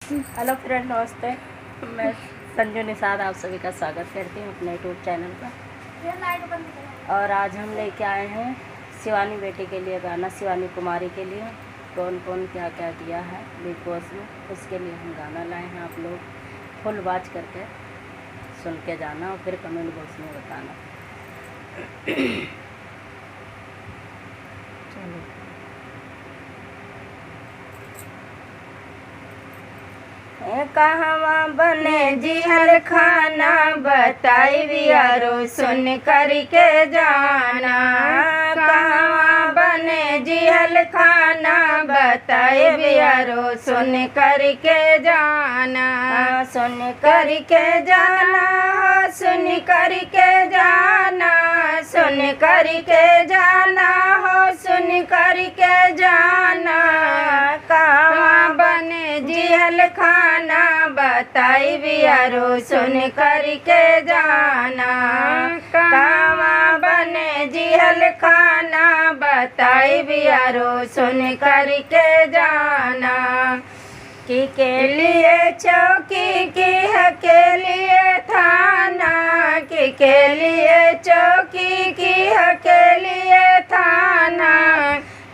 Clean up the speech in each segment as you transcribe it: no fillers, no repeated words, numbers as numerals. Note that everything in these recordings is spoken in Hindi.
हेलो फ्रेंड, नमस्ते। मैं संजू निषाद आप सभी का स्वागत करती हूँ अपने यूट्यूब चैनल पर। और आज हम लेके आए हैं शिवानी बेटी के लिए गाना, शिवानी कुमारी के लिए कौन कौन क्या क्या दिया है बिग बॉस में, उसके लिए हम गाना लाए हैं। आप लोग फुल वॉच करके सुन के जाना और फिर कमेंट बॉक्स में बताना। चलो कहवा बने जिहल खाना बताई बियारो सुन करके जाना। कहवा बने जिहल खाना बताई बियारो सुन करके जाना। सुन करके जाना, सुन करके जाना, सुन करके जाना हो, सुन करके जाना। कहवा बने जिहल खाना बताई बियारो सुन करके जाना। कहवा बने जिहल खाना बताई बियारो सुन करके जाना। की के लिए चौकी, की है के लिए थाना, की के लिए चौकी, की है के लिए थाना,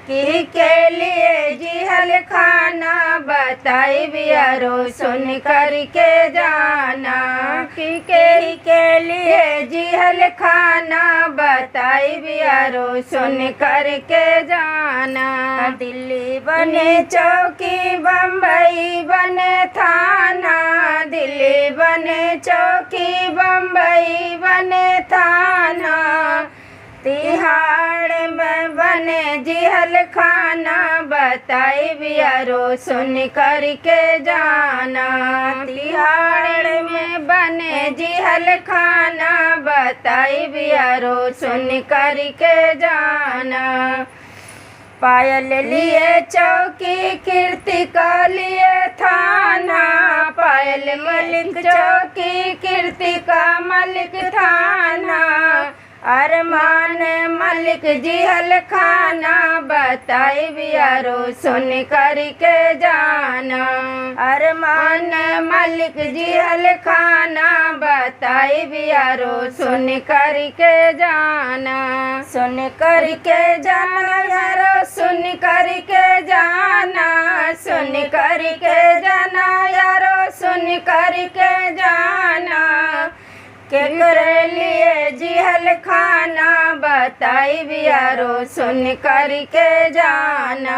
की के लिए जिहल खाना बताई बियारो सुन करके जाना। की के लिए जिहल खाना बताई बियारो सुन करके जाना। दिल्ली बने चौकी, बम्बई बने थाना, दिल्ली बने चौकी, बम्बई बने थाना, तिहाड़ में बने जिहल खाना बताई बियारो सुन करके जाना। तिहाड़ में बने जिहल खाना बताई बियारो सुन करके जाना। पायल लिए चौकी, कीर्ति का लिए थाना, पायल मलिक चौकी, कीर्ति का मलिक थाना, अरमान मलिक जिहल खाना बताई बियारो सुन करके जाना। अरमान मलिक जिहल खाना बताई बियारो सुन करके जाना। सुन करके जाना यारो, सुन करके जाना, सुन करके जाना यारो, सुन करके जाना। केकरे लिए जिहल खाना बताई बियारो सुन करके जाना।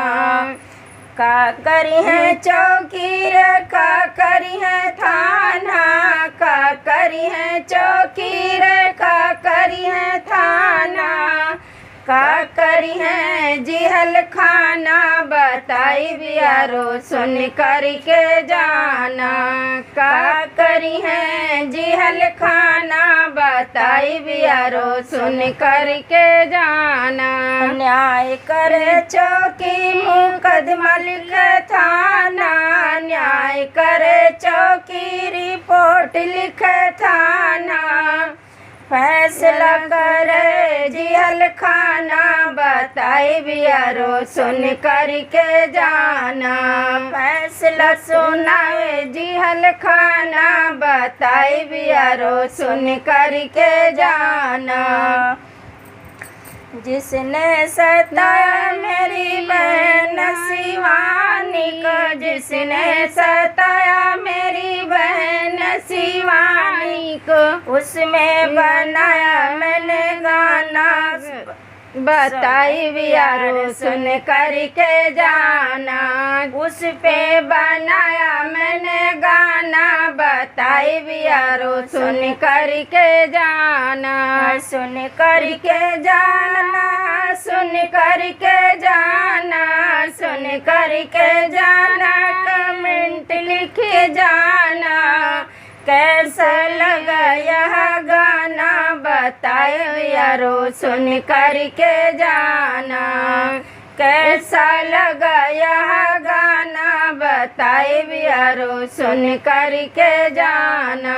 का करी है चौकी रे, का करी है थाना, का करी है चौकी रे, का करी है थाना, का करी है जिहल खाना बताई बियारो सुन करके जाना। का करी है जिहल खाना बताई बियारो सुन करके जाना। न्याय करे चौकी, मुकदमा लिखे थाना, न्याय करे चौकी, रिपोर्ट लिखे थाना, फैसला करे जिहल खाना बताई बियारो सुन करके जाना। फैसला सुनावे जिहल खाना बताई बियारो सुन करके जाना। जिसने सताया मेरी बहन शिवानी को, जिसने सताया मेरी बहन शिवानी को, उसमें बनाया मैंने गाना बताई बियारो सुन करके जाना। उस पे बनाया मैंने गाना बताई बियारो सुन करके जाना। सुन करके जाना, सुन करके जाना, सुन करके जाना, कमेंट लिखे जाना। कैसा लगा यह गाना बताए यारो सुन करके जाना। कैसा लगा यह गाना बताए यारो सुन करके जाना।